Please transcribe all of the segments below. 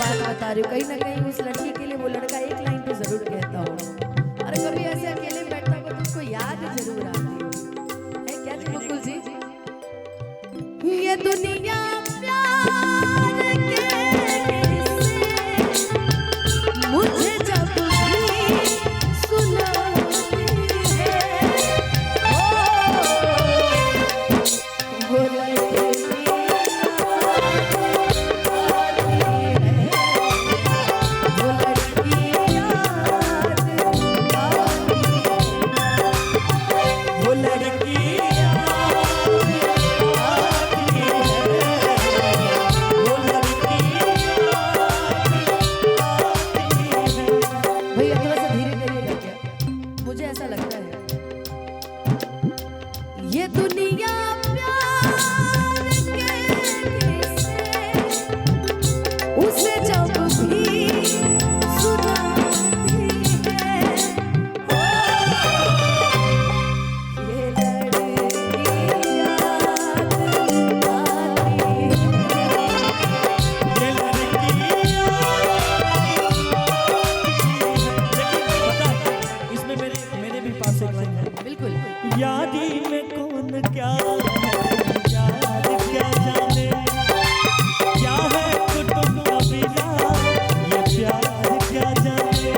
बात बता रही हूँ, कहीं ना कहीं उस लड़की के लिए वो लड़का एक लाइन तो जरूर कहता होगा। अरे कभी ऐसे अकेले बैठता होगा तो उसको याद जरूर आती हो, है क्या जी मुकुल जी? ये दुनिया प्यार के से मुझे जब भी सुनाती है, वो लड़की ये दुनिया प्यार के से उसे जब भी सुनाती है, ये लड़की याद आती है, ये लड़की पता है, इसमें मेरे भी पास एक लाइन है। बिल्कुल। यादी में कौन क्या है, याद क्या जाने, क्या है कुटुंब कबीला, ये प्यार क्या जाने।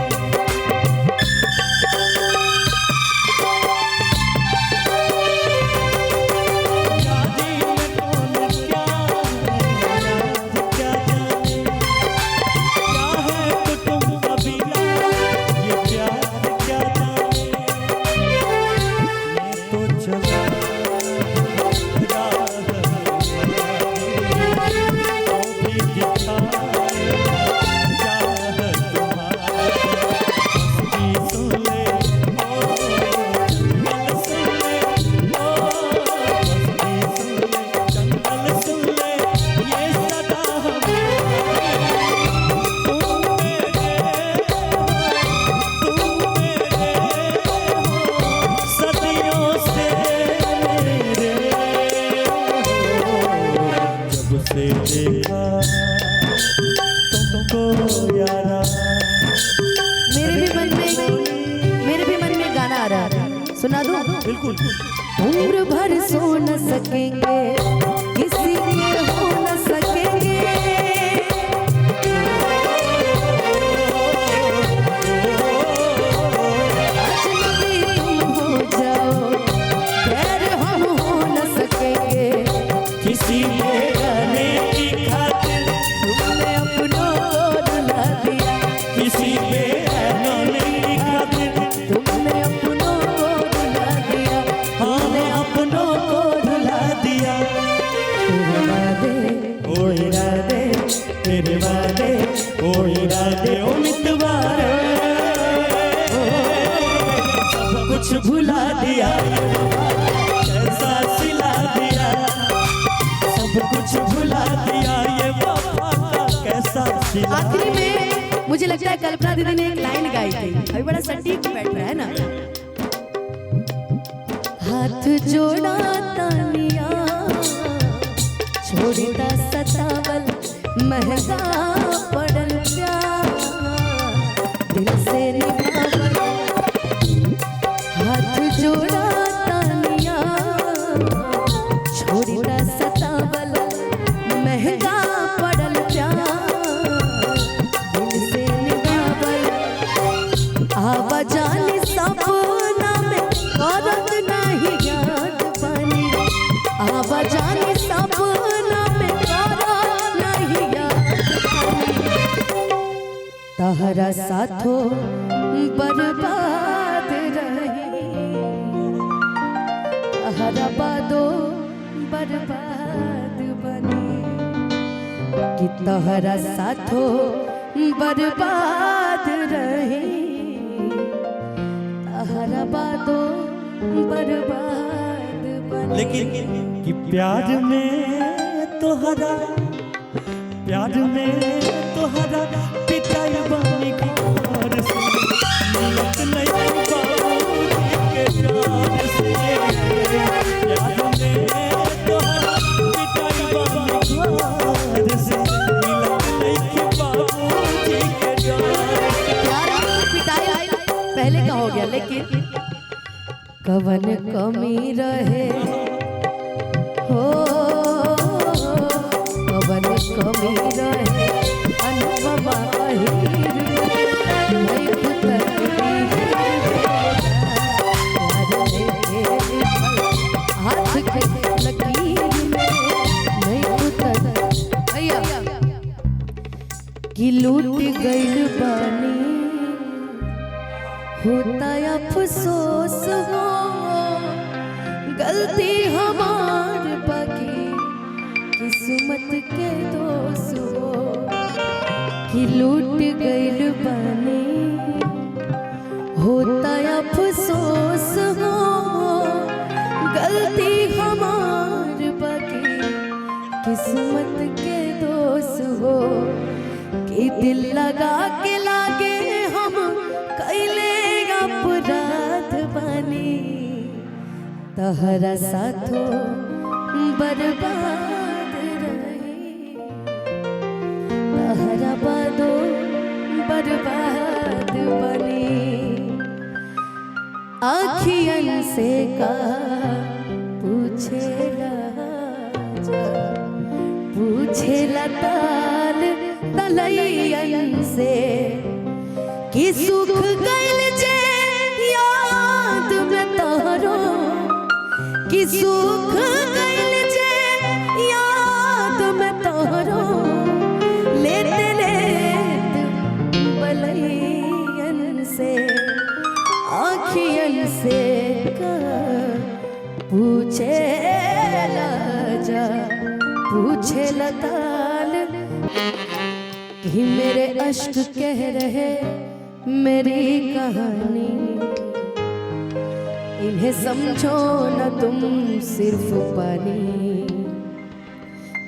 यादी में कौन क्या है, याद क्या जाने, क्या है कुटुंब कबीला, ये प्यार क्या जाने। मैं तो चला देखा तुमको यारा। मेरे भी मन में गाना आ रहा है, सुना दूं? बिल्कुल। उम्र भर सो न सकेंगे, किसी के हो न सकेंगे, अजनबी तुम हो जाओ, खैर हम हो न सकेंगे, किसी के गाने की खातिर तुमने अपनों को रुला दिया, किसी के गाने की खातिर तुमने अपनों को रुला दिया, हमने अपनों को रुला दिया। ओ इरादे तेरे वादे, ओ इरादे ओ मितवारे, सब कुछ भुला दिया, कैसा सिला दिया, सब कुछ भुला दिया, ये वफा का कैसा सिला। आखिरी में मुझे लगता है कल्पना दीदी ने एक लाइन गाई थी, अभी बड़ा सटीक बैठ रहा है ना। हाथ जोड़ा तानिया, छोड़ता सतावल, महंगा पड़ल प्यार, दिल से निभावल। हाथ जोड़ा तानिया, छोड़ता सतावल, महंगा पड़ल प्यार, दिल से निभावल। आवाजानी सपना में औरत नहीं याद पानी, आवाजानी सपना में औरत नहीं याद पानी, तहरा साथो बर्बाद रही, तहरा बादो बर्बाद बनी, कि तहरा साथो बर्बाद रही, तहरा बादो बर्बाद बनी। लेकिन कि प्यार में तोहरा, प्यार में तोहरा पिटाई बनी घर से, मिलत नहीं बाबू के प्यार से। प्यार में तोहरा पिटाई बनी घर से, मिलत नहीं बाबू लेकिन कवन कमी रहे हो, कवन कमी रहे अनुपमा अहीर में, नहीं पुतली हाथ के लकीर में, नहीं पुतली भैया कि लूट गइल बानी होता अफसोस हो, गलती हमार बाकी किस्मत के दोष हो, कि लूट गइल बानी होता अफसोस हो, गलती हमार बाकी किस्मत के दोष हो, कि दिल लगा के लागे हम कैले अपराध बनी, तहरा साथो बर्बाद रही, तहरा बादो बर्बाद बनी, आखियन से का पूछेला ताल तलैयन से, कि सुख गइल जे याद में तोहरो, कि सुख गइल जे याद में तोहरो, लेते लेते बलैयन से आँखियन से का पूछेला जा पूछेला ताल, कि मेरे अश्क कह रहे मेरी कहानी, इन्हें समझो न तुम सिर्फ पानी,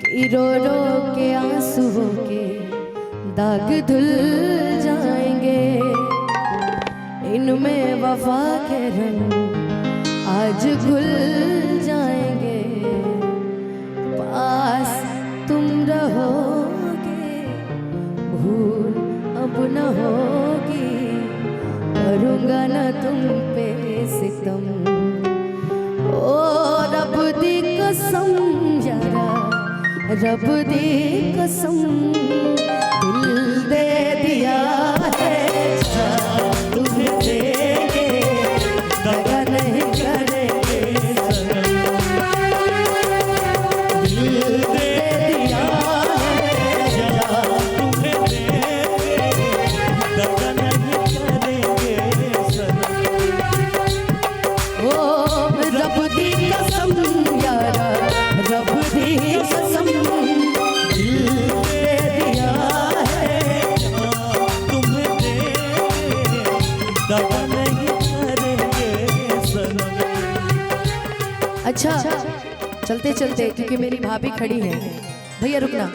कि रो रो के आंसुओं के दाग धुल जाएंगे, इनमें वफा के रंग आज घुल जाएंगे, पास तुम रहोगे भूल अब न होगी, करूँगा न तुम पे सितम, ओ रब दी कसम यारा, रब दी कसम, दिल दे दिया है तुम्हें देंगे, दगा नहीं करेंगे दिल दे दिया है तुम्हें देंगे, दगा नहीं करेंगे ओ रब दी कसम यारा, रब दी कसम, दिल दे दिया है तुम्हें देंगे, दगा नहीं करेंगे सनम। अच्छा चलते चलते, क्योंकि मेरी भाभी खड़ी है, भैया रुकना,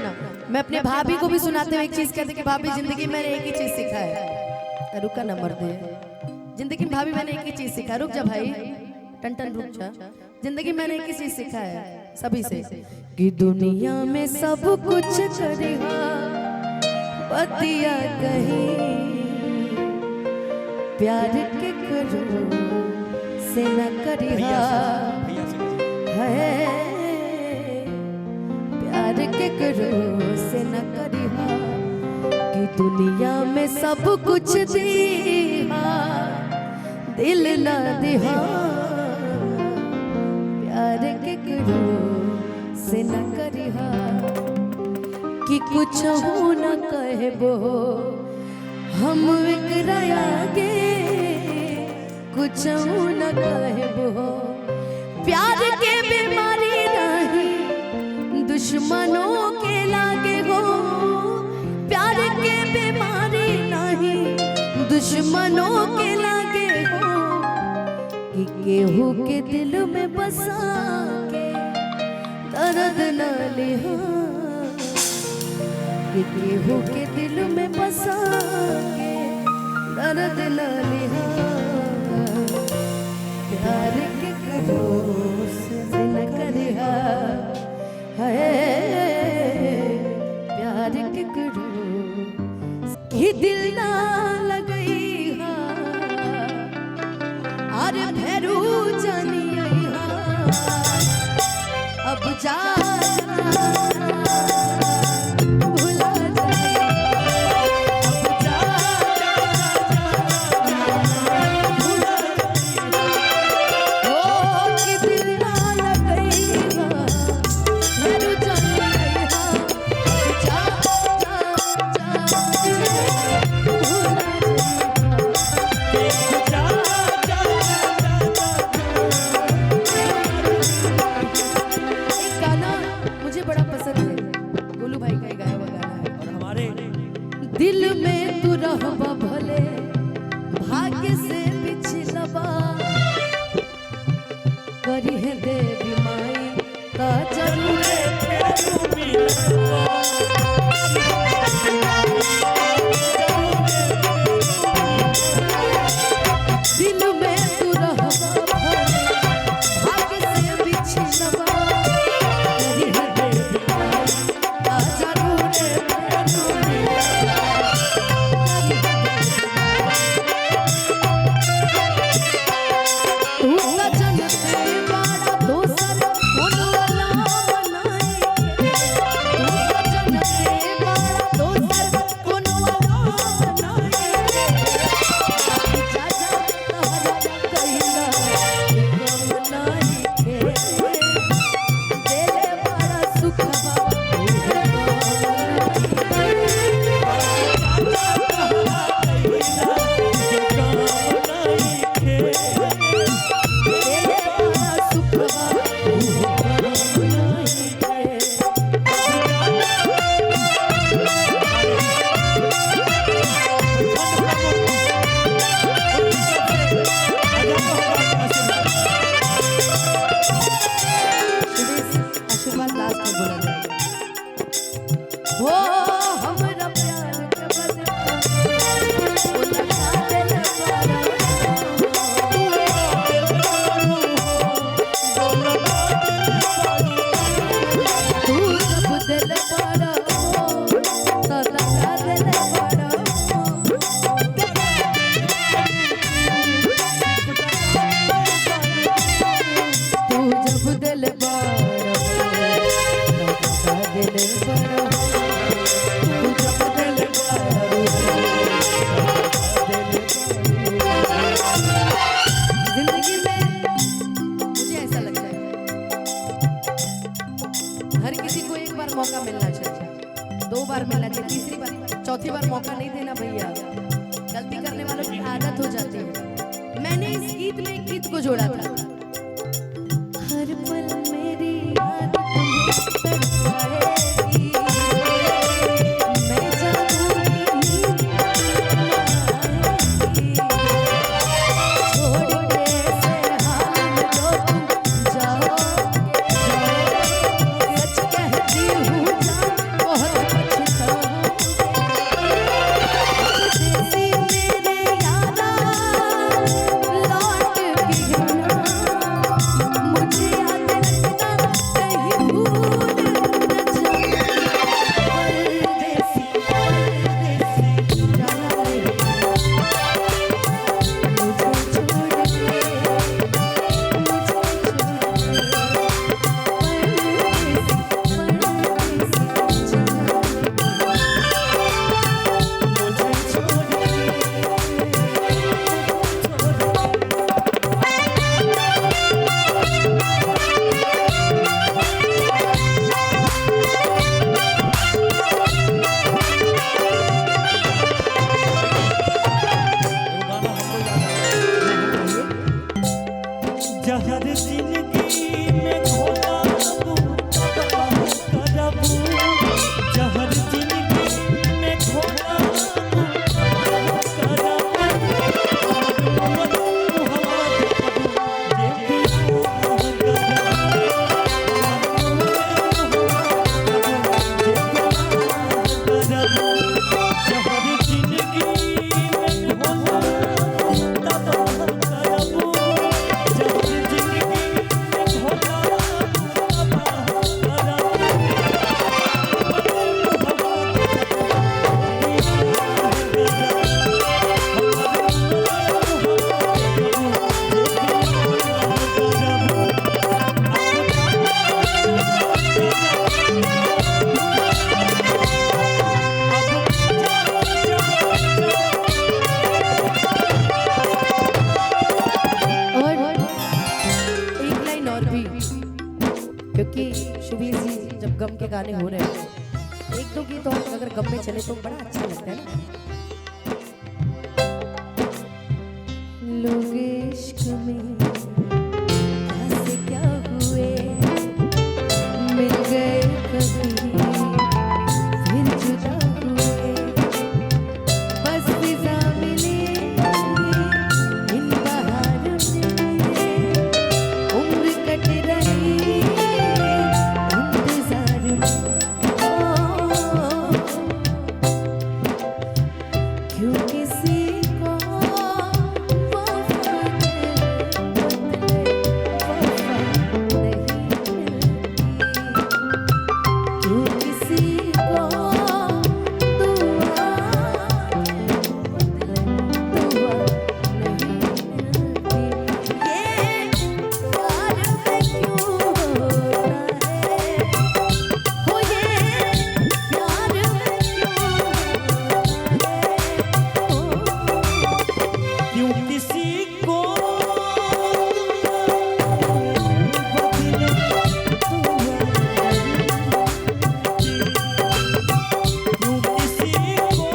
मैं अपने भाभी को भी सुनाते हुए एक चीज कहते कि भाभी जिंदगी में मैंने एक ही चीज सीखा है, रुका नंबर दे, जिंदगी में भाभी मैंने एक ही चीज सीखा, रुक जा भाई टन टन रुक जा, जिंदगी में मैंने एक ही चीज सीखा है सभी से, कि दुनिया में सब कुछ करेगा बतिया कहीं, प्यार के करो से न करिहा है, प्यार के करो से न करिहा, कि दुनिया में सब कुछ दिहा दिल न दिहा, प्यार के करो से न करिहा, कि कुछ हो न कहबो हम एकरा आगे, कुछ हो न कहबो, प्यार के बीमारी नहीं दुश्मनों के लागे हो, प्यार के बीमारी नहीं दुश्मनों के लागे हो, कि केहू के दिल में बसा के दर्द न लिहा, कि केहू के दिल में बसा के दर्द न लिहा, प्यार के करो से न करिहा है, प्यार के करो कि दिल ना लगई हा, अरे भैरू जानिए अब जा भुला जाए अब जा ओ कि दिल ना लगेगा भैरू जानिए अब जा एक गाना मुझे बड़ा पसंद है, गोलू भाई का ही गाया हुआ गाना है। और हमारे दिल में तू रहबा भले भाग्य से पिछलबा करी है देवी माई ता जरूर दिल में तू रहबा भले भाग्य से पिछलबा करी है देवी माई ता जरूर तू सजन से बड़ा दोसर मनवाला बनाए तू सजन से बड़ा दोसर मनवाला बनाए जा जा तहरा कहिला गम नाही के देले बड़ा सुखवा देले बड़ा सुखवा आशीर्वाद लास्ट में बोला जाएगा हो हमरा प्यार के बदला वो लगा देले पारा तू जब दिल पारा तो लगा देले पारा तू जब दिल पारा लगा देले पारा तू जब दिल पारा जिंदगी में मुझे ऐसा लगता है हर किसी को एक बार मौका मिलना चाहिए, 2 बार मिलना चाहिए, तीसरी बार चौथी बार मौका नहीं देना भैया। गलती करने वालों की आदत हो जाती है। मैंने इस गीत में एक गीत को जोड़ा था, हर पल मेरी याद तुम्हें तड़पाएगी, मैं जानूंगी नींद नहीं आएगी, छोड़ के से हाल में जो तुम जाओगे सच कहती हूँ जान बहुत पछताओगे देसी मेरे यारा लौट के आना मुझे याद रखना कहीं भूल न गाने हो रहे हैं, एक दो गीत और अगर गम में चले तो बड़ा अच्छा लगता है ना। लोग इश्क में कैसे क्या हुए, मिल गए कभी फिर जुदा हुए, बस फिजा मिले इन बहार में, उम्र कट रही इंतजार में। क्यों किसी को वफा के बदले वफा नहीं मिलती, क्यों किसी को दुआ के बदले दुआ नहीं मिलती। ये प्यार में क्यों होता है, हो ये प्यार में क्यों होता है, क्यों किसी को बदले क्यों किसी को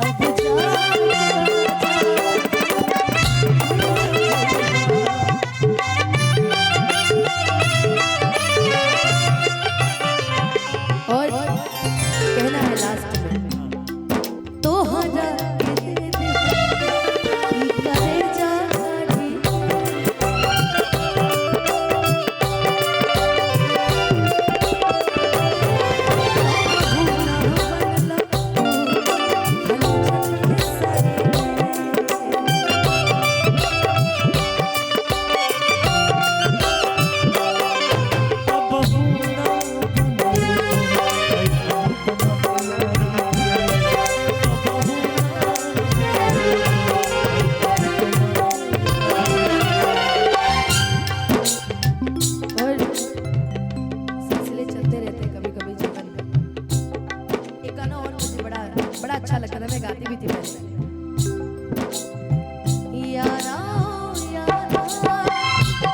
अब और कहना है लास्ट में, तो हजा के दे दे ई कलेजा साड़ी, और सिलसिले चलते रहते हैं कभी कभी जीवन में। एक गाना और मुझे बड़ा बड़ा अच्छा लगता था, मैं गाती भी थी पहले। यारा यारा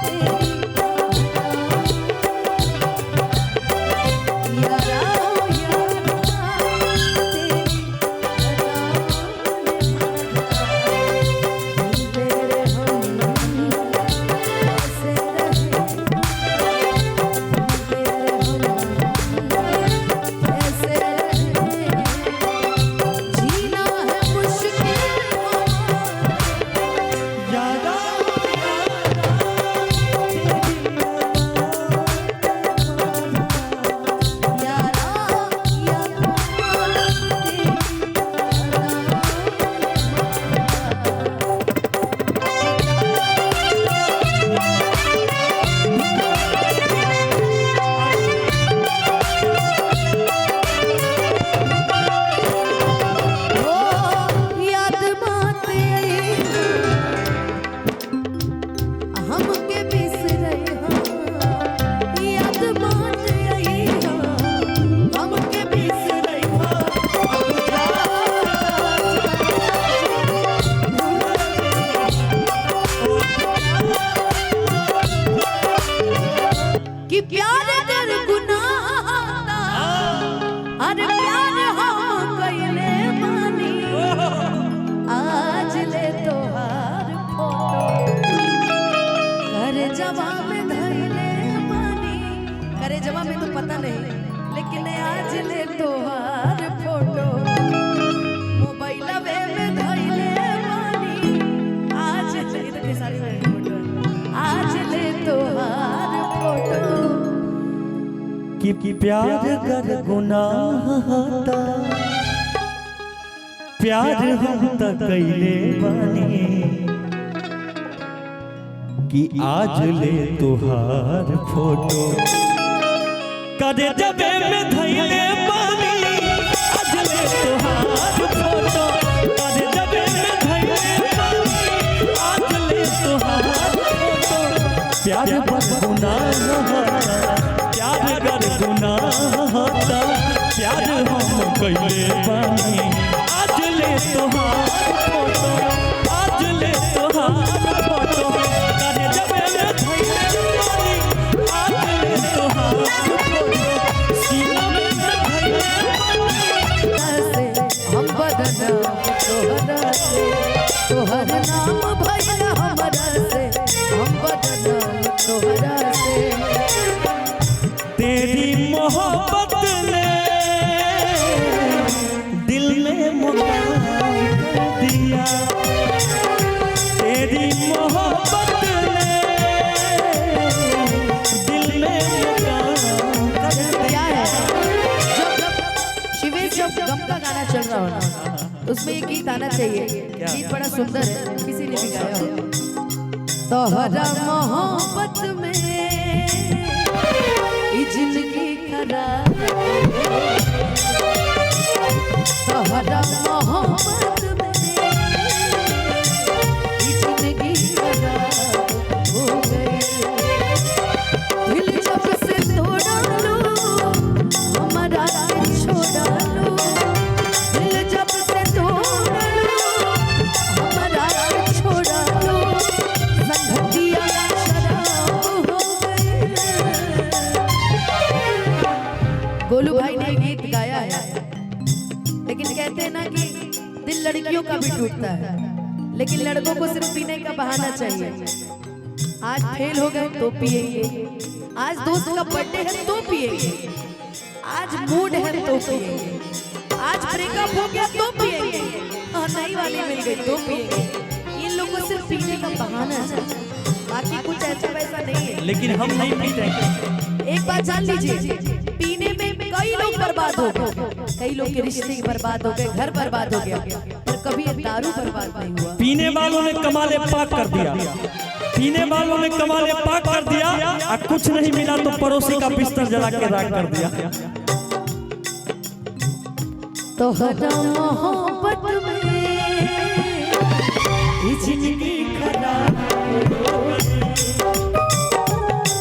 तेरी यारा यारा तेरी तेरे हम ऐसे रहे, ऐसे रहे, जीना है मुश्किल यारा यारा यारा ओ याद बात आई हमके बिसरई हाँ, याद बात आई हमके बिसरई कि प्यार कर गुनाह ना, अरे प्यार हम कइले बानी, आज ले तोहार फोटो करे जवा में धइले बानी, करे जवा में तो पता नहीं, लेकिन आज ले तोहार फोटो मोबाइलवे में धइले बानी, आज ले इतने सारे फोटो, आज ले तोहार फोटो। कि प्यार कर गुनाह होता, प्यार हम त कैले बानी, कि आज ले तुहार फोटो करे जबे में धैले बानी, आज ले तुहार फोटो करे जबे में धैले बानी, आज ले तुहार फोटो। प्यार पर गुनाह होता, प्यार कर गुनाह होता, प्यार हम कैले बानी, आज ले तुहार फोटो, आज ले तुहार फोटो करे जब में धइले बानी आज ले तोहार फोटो सीना में धइले हम बदनाम तोहरा से, तोहर नाम भइल हमरा से, हम बदनाम तोहरा से। तेरी मोहब्बत ने दिल में मुकाम कर दिया, तेरी मोहब्बत ने दिल में मुकाम कर क्या दिया। है शिवेश, जब गम का गाना चल रहा हो ना, उसमें एक गीत आना चाहिए। गीत बड़ा सुंदर है, किसी ने भी गाया हो। तोहरा मोहब्बत में ई जिंदगी खराब, तोहरा मोहब्बत में ई जिंदगी खराब हो गई। दिल जब से तोड़ा लो हमारा दिल छोड़ा लो, दिल जब से तोड़ा लो हमारा दिल छोड़ा लो, संगतिया शराब हो गई। गोलू भाई ने गीत गाया है, लेकिन कहते हैं ना कि दिल लड़कियों का भी टूटता है, लेकिन लड़कों को सिर्फ पीने का बहाना चाहिए। आज फेल हो गए तो पिएंगे, आज दोस्त का बर्थडे है तो पिएंगे, आज मूड है तो पिएंगे, आज ब्रेकअप हो गया तो पिएंगे, और नई वाली मिल गई तो पिएंगे। इन लोगों को सिर्फ पीने का बहाना है, बाकी कुछ ऐसा वैसा नहीं है। लेकिन हम नहीं पीते। एक बात जान लीजिए, पीने में कई लोग बर्बाद हो गए, कई लोग के रिश्ते बर्बाद हो गए, घर बर्बाद हो गया, पर कभी ये दारू बर्बाद नहीं हुआ। पीने वालों ने कमाले पाक कर दिया, पीने वालों ने कमाले पाक कर दिया, और कुछ नहीं मिला तो पड़ोसी का बिस्तर जला के राख कर दिया। तोहरा मोहब्बत में ई जिंदगी खराब हो गई,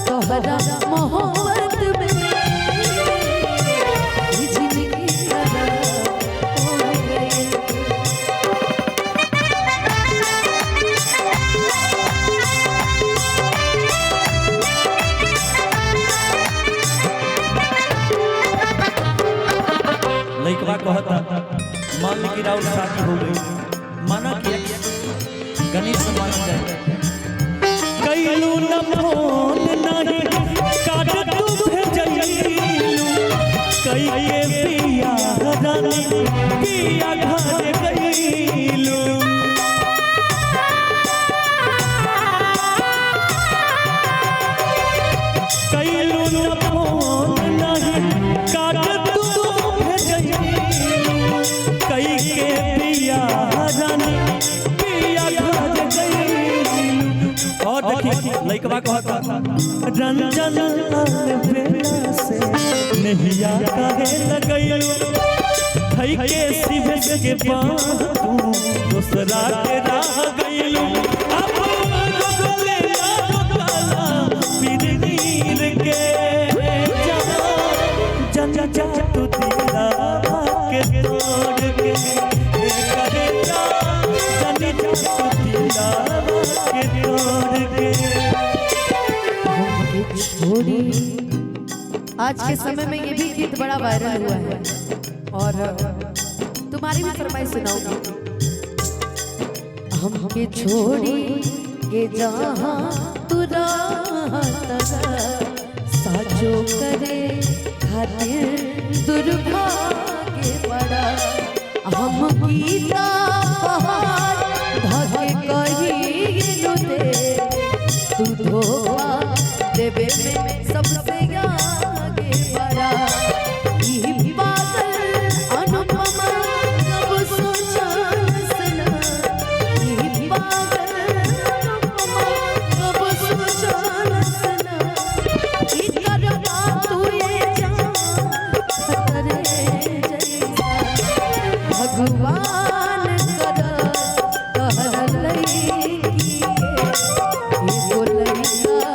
तोहरा मोहब्बत में ई जिंदगी खराब हो गई। लइकवा कहता मान ली कि राउर शादी हो गई, माना कि गणेश से मान जाए, कैलू न फोन नहीं काट तू भेजलू, कई के पिया रानी पिया घर गईलू, कैलू न फोन नहीं काट तू भेजलू, कई के पिया रानी पिया घर गईलू। और देखिए लइकवा कहता रंजन बेला से नहिया काहे लगैलू, थई के शिवेश के बात तू दूसरा के राह गईलू, अब गले काला पीर नीर के जा जा जा तू दिला के तोड़ के करे जा जानी जा तू दिला के तोड़ के। छोड़ी आज के समय में ये भी गीत बड़ा वायरल हुआ है, और तुम्हारी भी फरमाइश सुनाऊंगी। हमके छोड़ी के जहाँ तू रहता, साजो करे खातिर दुर्भाग्य बड़ा, हम गीता पहाड़ भागे कही दे, तू धोखा देवे में सबसे आगे बढ़ा। ई पागल अनुपमा कब सोचा सना, ई पागल अनुपमा कब सोचा सना, ई करवा तू ये जान खतरे जैसा, भगवान करस कहर लई की के, एगो लइका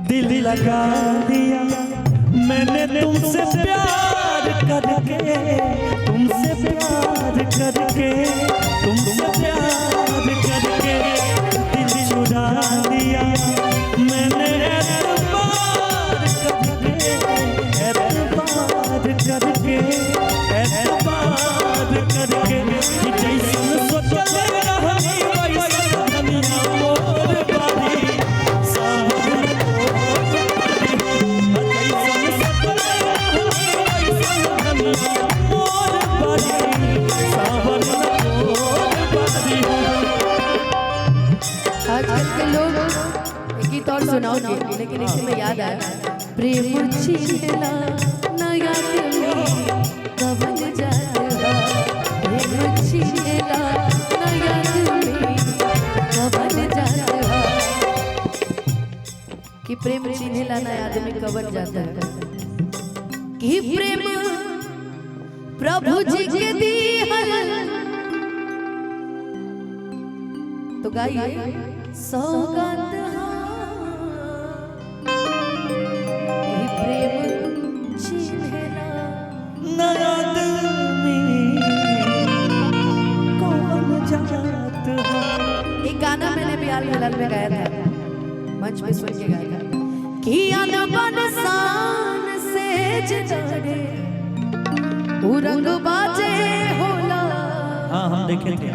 दिल लगा दिया मैंने तुमसे प्यार करके, तुमसे प्यार करके, तुमसे प्यार करके दिल चुरा दिया मैंने एतबार करके, एतबार करके, एतबार करके कि जैसन सोचल रहनी वैसन दुनिया मोर बारी सावन आजकल के लोग एक गीत और सुनाओगे, लेकिन इसी में याद आया, प्रेम छिला नया दिल कवन जाता, प्रेम छिला नया दिल कवन जाता, कि प्रेम छिला नया आदमी कवन जाता है, कि प्रेम प्रभु जी के दिहल, तो गाइए सौगात ये प्रेम छिनेला नया दिल में कौन जात है। एक गाना मैंने भी हाल फिलहाल में गाया था, मंच पे सुन के गाया था, कि अनबन शान से जड़े वो रंग बाजे होला, हाँ हम देखे थे,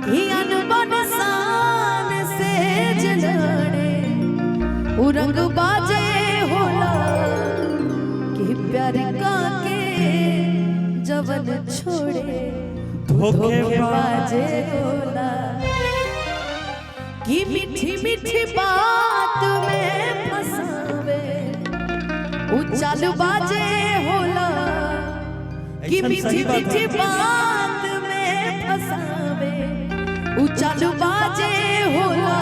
कि अनबन शान से जड़े वो रंग बाजे होला, कि प्यार का के जवन छोड़े धोखे बाजे होला, कि मीठी मीठी बात में फसावे उचाल बाजे होला, कि मीठी मीठी बात में फसावे उचाल बाजे होला,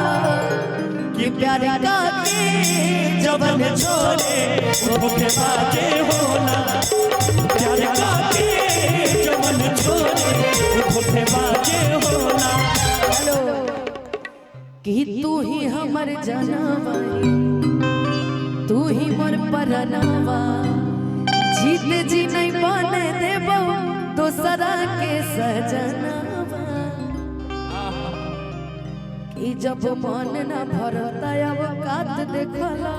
कि प्यार का के जवन छोड़े धोखे बाजे होला, प्यार का के जवन छोड़े धोखे बाजे होला। हेलो, कि तू ही हमर जनवाई, तू ही मोर परनवा, जीत जी नहीं बने देबो दोसरा के सजनवा, कि जब मन न भरता अब कात देखला,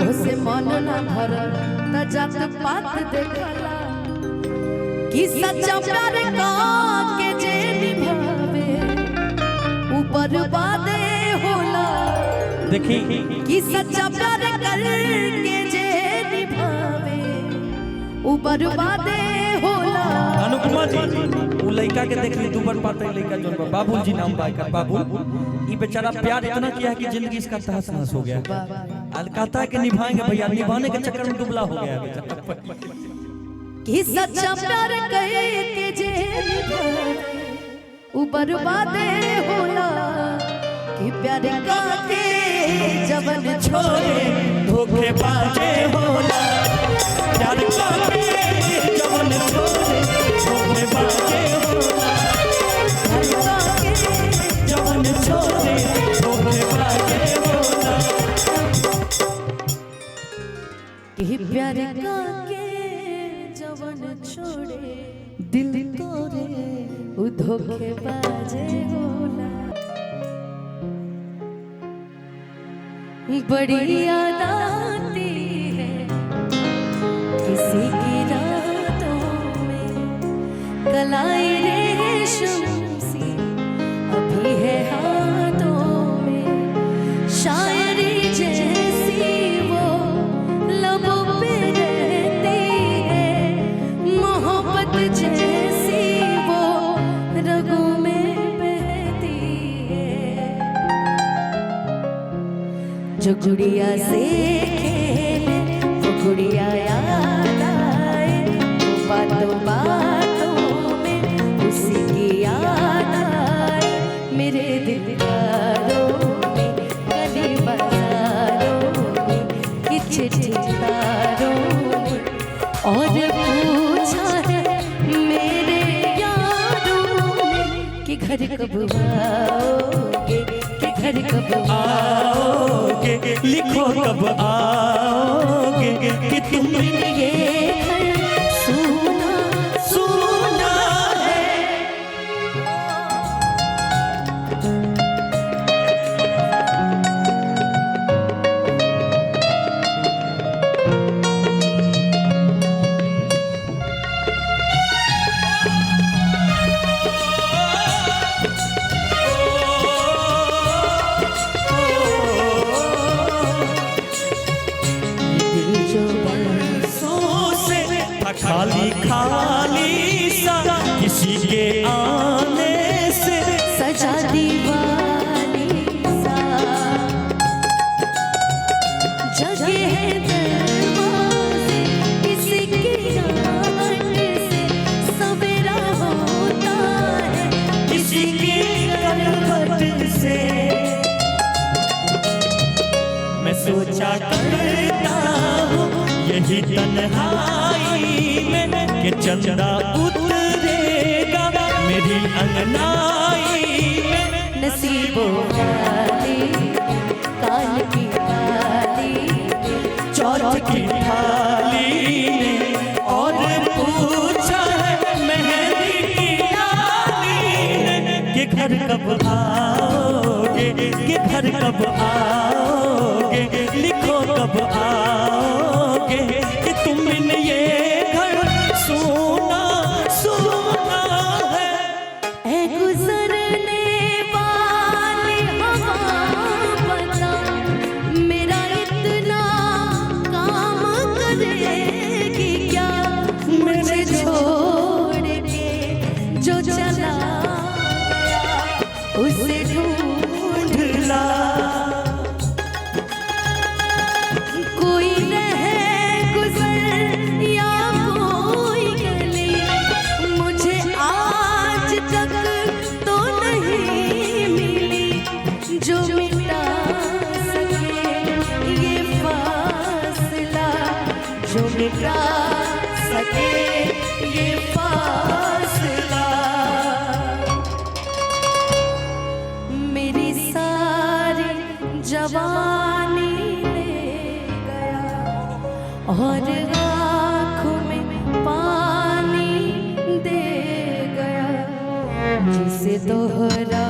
ओसे मन न भरल त जात पात देखला, कि सच्चा प्यार का के जे निभावे ऊपर बादे होला, देखी कि सच्चा प्यार करके जे निभावे ऊपर बादे होला। अनुपमा जी वो लड़का के देख ली दुबर पाते लड़का जो बाबुल जी नाम बा कर बाबुल, ये बेचारा प्यार इतना किया है कि जिंदगी इसका तहस नहस हो गया। अलकाता के निभाएंगे भैया, निभाने के चक्कर में दुबला हो गया है बेचारा। कि सच्चा प्यार करके जे निभावे ऊपर बादे होला, कि प्यार का के जवन छोड़े धोखे बाजे होला, प्यार का के जवन छोड़े धोखे बाजे होला, प्यार का के जवन छोड़े धोखे बाजे होला। कि प्यार का के जवन छोड़े दिल तोरे उ धोखे बाजे होला। बड़ी याद आती है किसी की रातों में, कलाई रेशम सी अभी है हाथों में, शायरी जैसी वो लबों पे रहती है, मोहब्बत जैसी वो रगों में बहती है, जो गुड़िया से खेले वो गुड़िया याद आए, वो बातों बातों में उसी की याद आए, मेरे दिलदारों में गली बाजारों में कि चिट्ठी तारों में, और पूछा है मेरे यारों ने कि घर कब आओगे, कि घर घर कब आओगे, लिखो कब आओगे कि तुम बिन ये घर सूना सूना है। खाली खाली सा किसी के आने से सजा दीवानी सा जगे है दरवाजे किसी के आने से सवेरा होता है किसी की करवट से। मैं सोचा करता हूँ यही तन्हाई में कि चंदा उतरेगा मेरी अंगनाई में। नसीबों वाली काल की वाली चौथ की थाली ने और पूछा है मेहंदी की डाली ने कि घर कब आओगे, कि घर कब आओगे, लिखो कब आओगे कि तुम बिन ये घर सोना सोना है। ऐ गुजरने वाली हवा बता मेरा इतना काम करेगी क्या मुझे छोड़ के जो चला गया उसे ढूंढ ला कोई रहे गुजर या कोई गली मुझे आज तक तो नहीं मिली जो मिटा सके ये फासला, जो मिटा सके ये फासला। मेरी सारी जवानी और आँखों में पानी दे गया जिसे दोहरा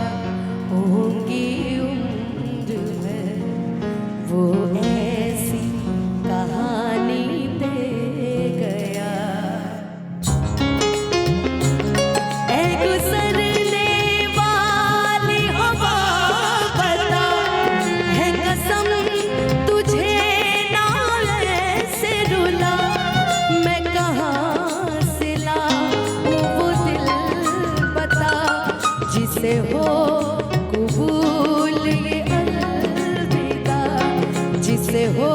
होंगी उम्र है वो ऐसी कहानी दे गया। ऐ गुजरने वाली हवा बता है कसम तुझे मैं कहाँ से लाऊं वो दिल बता जिसे हो कबूल ये अलविदा, जिसे हो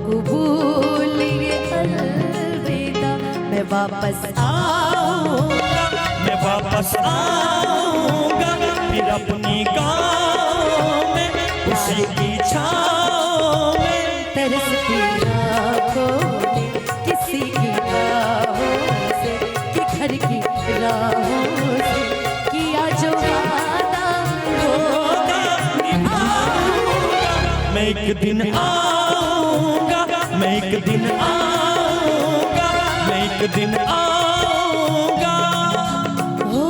कबूल ये अलविदा। मैं वापस आऊंगा, मैं वापस आऊंगा फिर अपनी गाँव में उसी की छाँव में। तरसती आँखों में किसी की राहों से कि घर की राहों से किया जो वादा होगा निभाऊंगा। मैं एक दिन आऊंगा, मैं एक दिन आऊंगा, मैं एक दिन आऊंगा। हो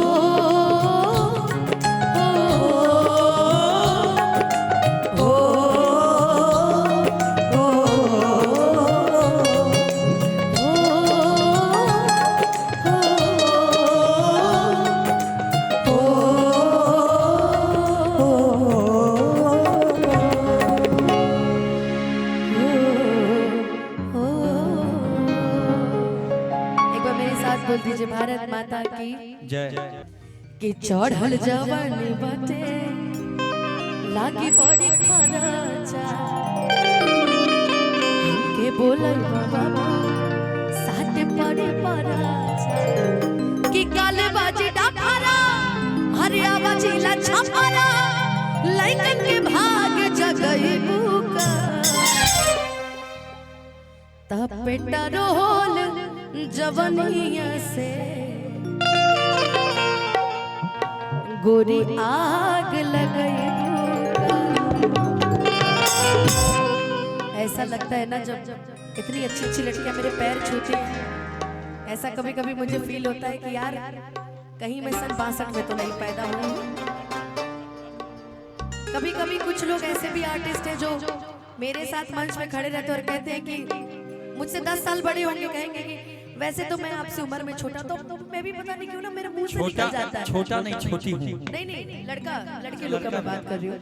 हो बोल दीजिए भारत माता की जय। कि चढ़ल जवानी बटे लागी बड़ी खराचा हमके बोलल बाबा साथ पड़े पराचा कि काले बाजी डाफारा हरिया बाजी ला छापारा लइकन के भाग जगई बुका तब पेटा रोल जवनिया से गोरी आग लगई ऐसा लगता है ना जब इतनी अच्छी अच्छी लड़कियां मेरे पैर छूती हैं, ऐसा कभी कभी मुझे फील होता है कि यार कहीं मैं सन 62 में तो नहीं पैदा हुई हूं। कभी कभी कुछ लोग ऐसे भी आर्टिस्ट हैं जो मेरे साथ मंच में खड़े रहते हैं और कहते हैं कि मुझसे 10 साल बड़े होंगे, कहेंगे कि वैसे तो मैं आपसे उम्र में छोटा, तो मैं भी पता नहीं क्यों ना मेरे मुंह से निकल जाता है छोटा नहीं छोटी हूँ। नहीं लड़का लड़के लोग का मैं बात कर रही हूँ।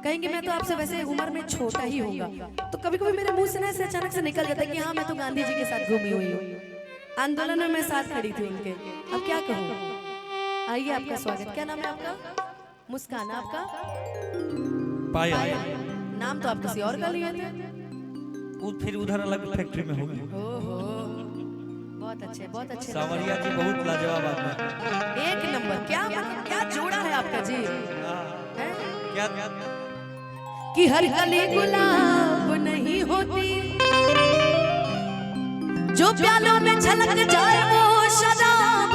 कहेंगे मैं तो आपसे वैसे उम्र में छोटा ही होगा, तो कभी कभी मेरे मुंह से ना ऐसे अचानक से निकल जाता है कि हाँ मैं तो गांधी जी के साथ घूमी हुई हूँ, आंदोलन में मैं साथ खड़ी थी उनके। अब क्या कहूँ। आइए आपका स्वागत। क्या नाम है आपका? मुस्कान। आपका? पायल। नाम तो आप किसी और का लिए थे। फिर उधर अलग फैक्ट्री में होगी। ओहो बहुत अच्छे बहुत अच्छे। सावरिया जी बहुत लाजवाब आदमी, एक नंबर। क्या जोड़ा है आपका जी। क्या कि हर कली गुलाब नहीं होती, जो प्यालों में छलक जाए वो शराब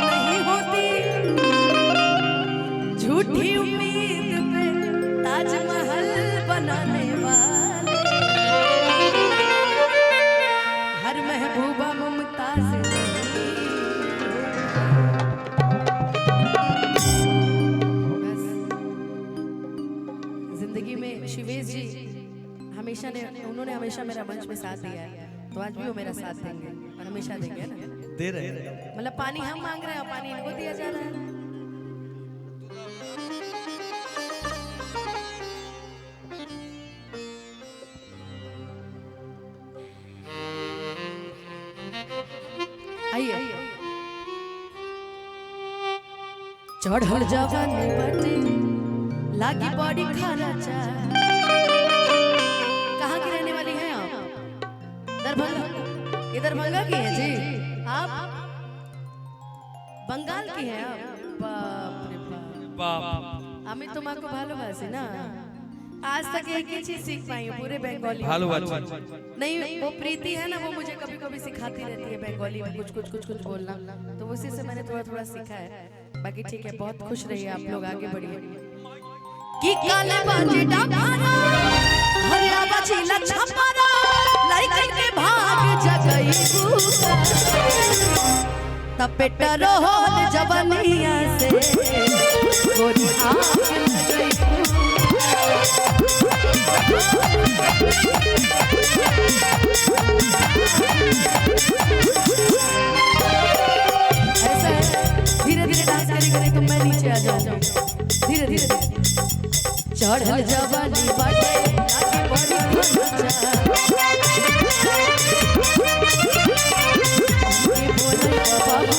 नहीं होती, झूठी उम्मीद पे ताजमहल बनाने वाले हर महबूबा मुमताज जिंदगी में शिवेश जी उन्होंने हमेशा मेरा मंच में साथ दिया है, तो आज भी वो मेरा साथ देंगे और हमेशा देंगे ना। दे रहे हैं। मतलब पानी हम मांग रहे हैं, पानी इनको दिया जा रहा है। आइए। चढ़ल जवानी बाटे लागी बॉडी खराचा। कहाँ की रहने वाली हैं आप? दरभंगा। ये दरभंगा की हैं जी आप? बंगाल की हैं आप? बाप रे बाप। আমি তোমাকে ভালোবাসি না। आज तक एक ही चीज सीख पाई हूँ पूरे बंगाली में। नहीं वो प्रीति है ना, वो मुझे कभी कभी सिखाती रहती है बंगाली में कुछ बोलना, तो उसी से मैंने थोड़ा थोड़ा सीखा है। बाकी ठीक है, बहुत खुश रहिए आप लोग, आगे बढ़िए। कि काले बाजे डामारा हरिया बाजी लछमारा लाइकन के भाग जगई तब पेटा रोहन जवानिया से गोरी आग लगई। ऐसा है, धीरे धीरे डांस करेंगे तो मैं नीचे आ जाऊंगी। धीरे धीरे चढ़ल जवानी बाटे लागी बड़ी खर्चा। ये बोले बाबू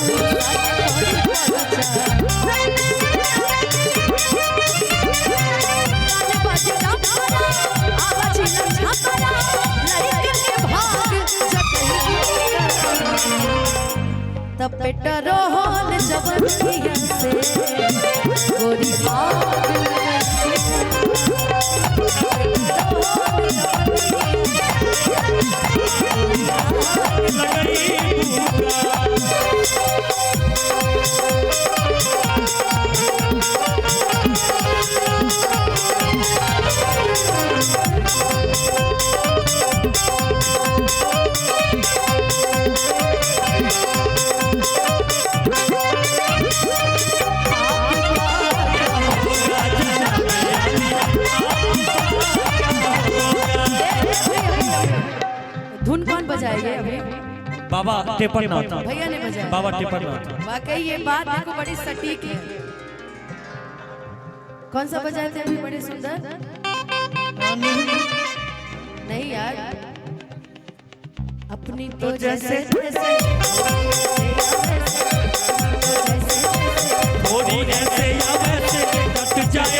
तब पेटा रोहन जवानिया से गोरी आग धुन कौन बजाएगा अभी? बाबा टेपरनाथ भैया ने बजाया। बाबा टेपरनाथ। वाकई ये बात देखो बड़ी सटीक है। कौन सा बजाए थे अभी? बड़े सुंदर। नहीं यार, अपनी तो जैसे थोड़ी ऐसे या वैसे कट जाए,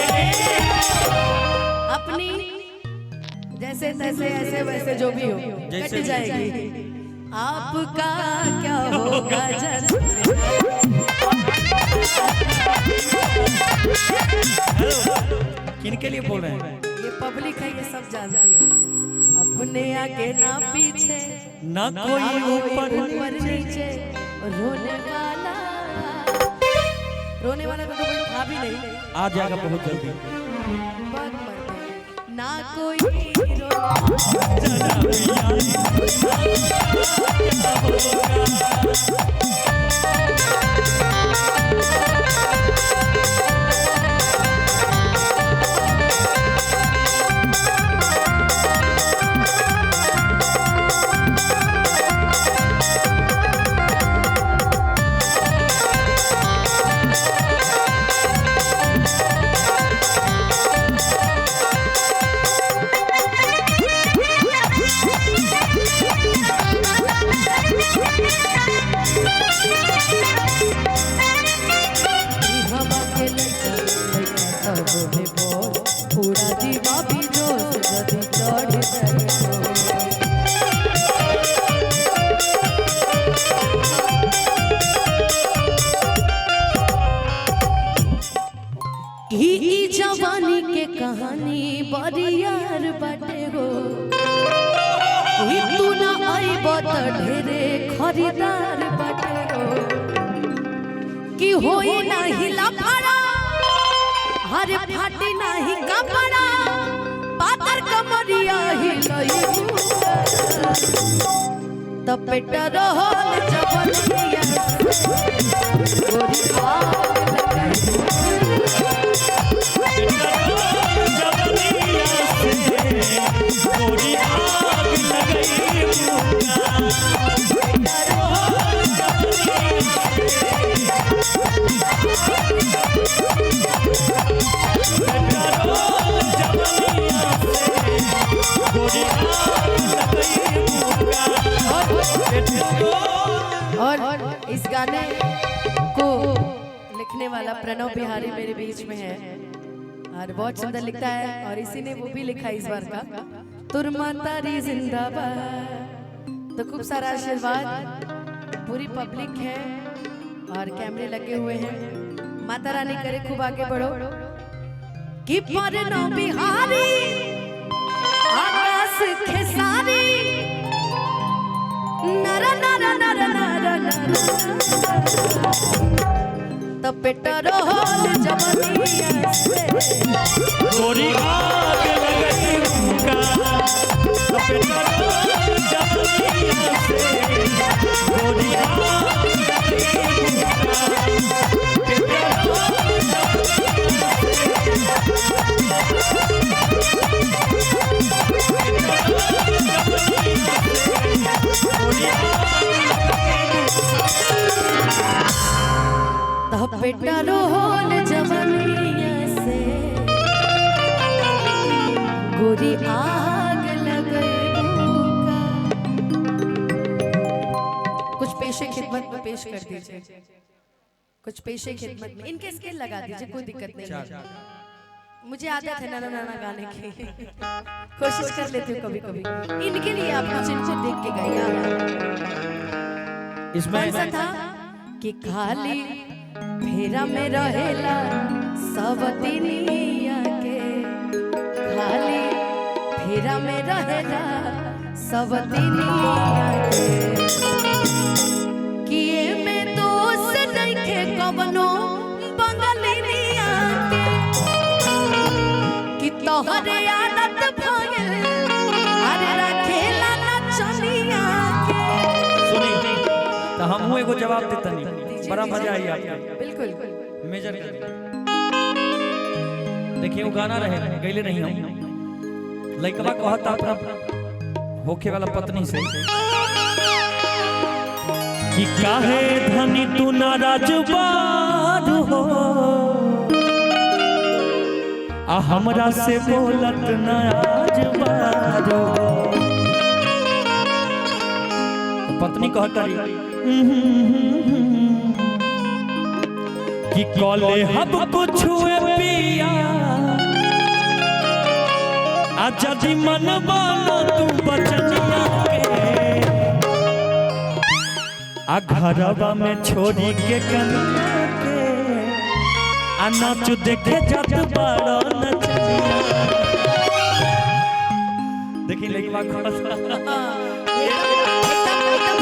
अपनी जैसे तैसे ऐसे वैसे जो भी हो कट जाएगी। आपका क्या होगा जन। किनके लिए बोल रहे हैं? ये पब्लिक है, ये सब जानती है। अपने आगे ना पीछे ना कोई ऊपर नीचे, रोने वाला तो कोई था भी नहीं। आ जाएगा बहुत जल्दी। ना कोई हीरो जरा पिया क्या होगा। पूरा जीवा भी जोश जदी चढ़ जाए ई जवानी के कहानी बड़ी यार बाटे हो ई तू ना आइब त ढेरे खरीदार बाटे हो कि होई ना हिला फड़ा हरे फाटी नाही कपड़ा पातर कमरिया हिलई त पेट रहल जवनिया गोरी आग लगई और इस गाने को लिखने वाला प्रणव बिहारी मेरे बीच में है और बहुत सुंदर लिखता है और इसी ने वो भी लिखा इस बार का तुरमातारी जिंदाबाद। तो खूब सारा आशीर्वाद, पूरी पब्लिक है और कैमरे लगे हुए हैं। माता रानी करे खूब आगे बढ़ो कि प्रणव बिहारी आकाश खेसारी नर नर नर नर नर तो पेट रहल जवनिया से गोरी आग लगई मुका तो पेट रहल जवनिया से गोरी आग लगई मुका पेट रहल तो पेट रहल जवनिया से गोरी आग लगई मुका। कुछ पेशे खिदमत में पेश कर दीजिए, कुछ पेशे खिदमत में इनके स्केल लगा दीजिए, कोई दिक्कत नहीं है। मुझे आदत है नाना नाना गाने की कोशिश कर लेती हूँ कभी कभी। इनके लिए आप कुछ इनको देख के गाइए। इसमें कौन सा था कि खाली फेरा में रहेला सवतिनिया के, खाली फेरा में रहेला सवतिनिया के कि ये में दोस्त नहीं के कवनो बंगलिनिया के कि तोहरे आदत भइल अरे रखेला नचनिया के। सुनी तो हम एगो जवाब देतनी, बड़ा मजा आई आपको। बिल्कुल मेजर देखिए वो गाना रहे गईले नहीं हम लइकवा कहता अपना होखे वाला पत्नी से कि काहे धनी तू नाराज बार हो आ हमरा से बोलत नाराज बार हो। पत्नी कहता कि कॉले हब कुछ पिया आ जदि मन बालो तू बचनिया के आ घरवा में छोड़ी के कनिया के आ नाच देखे जत बड़ो नचनिया। देखिए लइकवा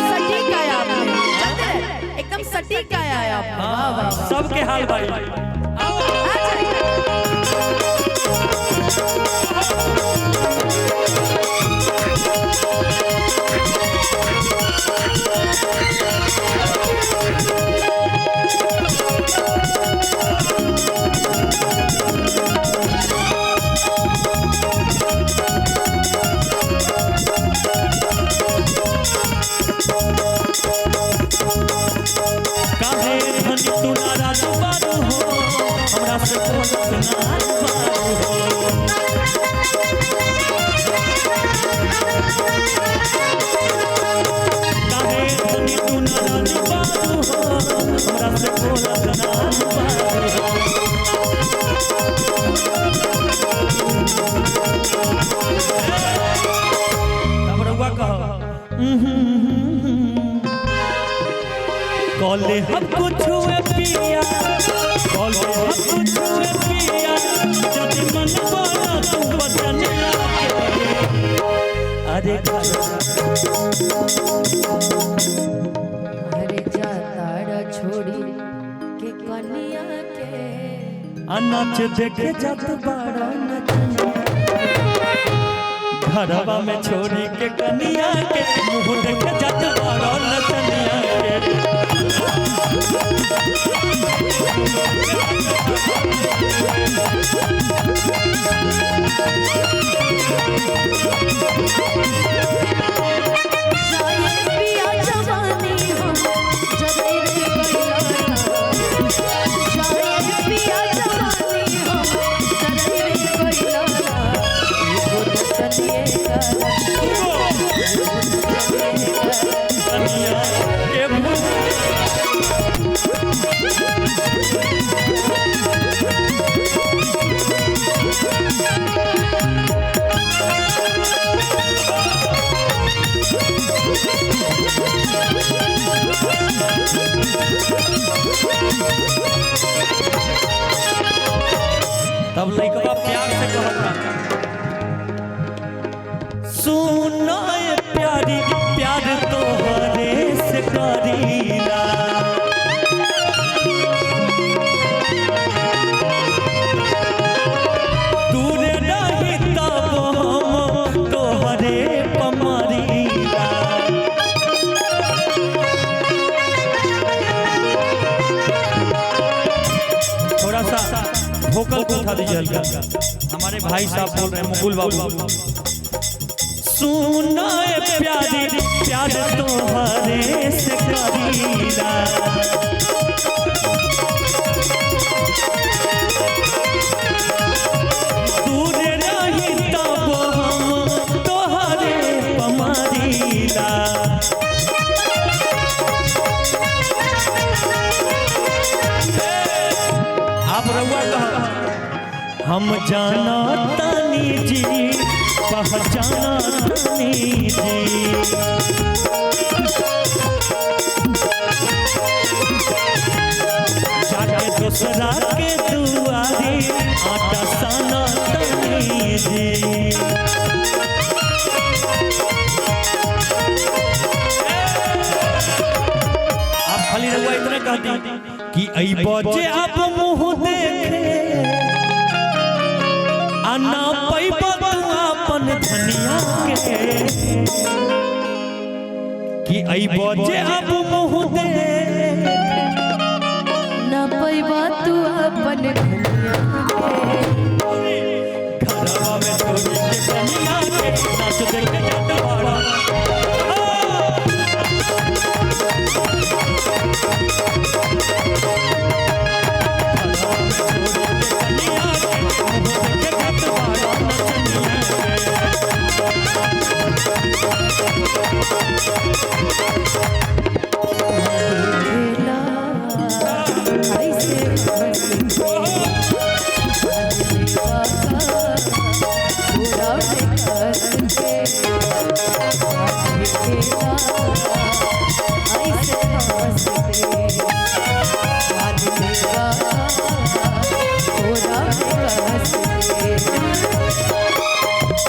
सटीक आया आपने, एकदम सटीक आया आपने। वाह वाह सबके हाल भाई। आ जाइए। कॉले हम कुछ हुए पिया, कॉले हम कुछ हुए पिया, जब मन बोला तू बचन लागे। अरे जाताड़ा छोड़ी के कनिया के अनाच देखे जात बाड़ा नचनिया, घरवा में छोड़ी के कनिया के मुँह देखे जात बाड़ा नचनिया के। तब लइकवा प्यार से कहता, सुनो ये प्यारी प्यार तोहरे से करीला, दूरे रही तब हम तोहरे पमरीला। थोड़ा सा भोकल को उठा दीजिए हल्का, हमारे भाई साहब बोल रहे हैं मुकुल बाबू। सुनो प्यारी प्यार तोहरे से करीला, दूर रही तब हम तोहरे पमरीला। आप रउआ कहा हम जाना तानी जी, पहचाना तानी जी, जाके दूसरा के दुआरी आटा साना तानी जी। आप खाली रउआ इतना कहती कि आई बजे आप मुँह देखे आना पैबा अपन धनिया के, कि आई बजे अब मुँह दे न पैबा तू अपन धनिया के, घरवा में छोड़ी के कनिया के नाच देखे जात बाड़ा।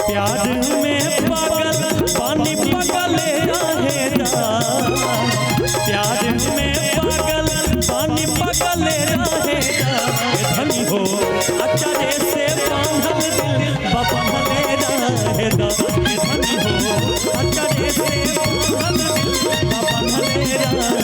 प्यार में पागल पानी पगले रहेगा, प्यार में पागल पानी पगले रहेगा। धनी हो अच्छा जैसे बांधल दिल मेरा